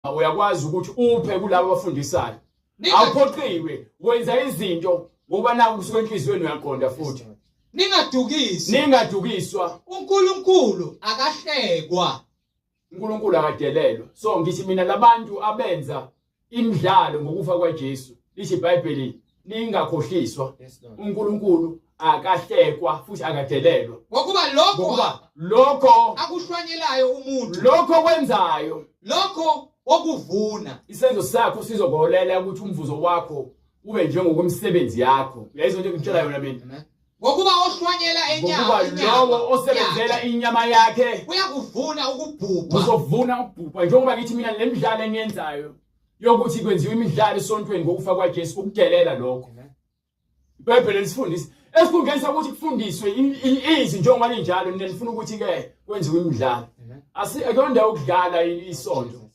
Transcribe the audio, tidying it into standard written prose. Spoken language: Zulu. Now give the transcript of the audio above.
uyakwazi ukuthi uphe kulabo abafundisayo. Awuphoqiwe wenza izinto ngoba naku kusuka enhliziyweni uyaqonda futhi. Ningadukiswa. uNkulunkulu akahlekwa. uNkulunkulu akadelelwa. So ngithi mina labantu abenza imidlalo ngokufa kwaJesu. Lithi iBhayibheli ningakhohliswa. uNkulunkulu akahlekwa futhi akadelelwa. Ngokuba lokho akuhlwanyelayo umuntu. Lokho kwenzayo. Lokho okuvuna. Isenzo sakho sizokuholela ukuthi umvuzo wakho ube njengokumsebenzi yakho. Uyayizwa into engitshela yona mina. Ngokuba ohlwanyela enyama. Ngokuba lowo osebenzela inyama yakhe uyakuvuna ukubhubha. Uzovuna ukubhubha. Njengoba ngithi mina lemidlalo eniyenzayo yokuthi kwenziwe imidlalo esontweni ngokufa kwaJesu ukudelela lokho. iBhayibheli lisifundisa esikhundleni sokuthi kufundiswe izinto njengoba linjalo nina nifuna ukuthi ke kwenziwe imidlalo. Akuyona ndawo yokudlala isonto.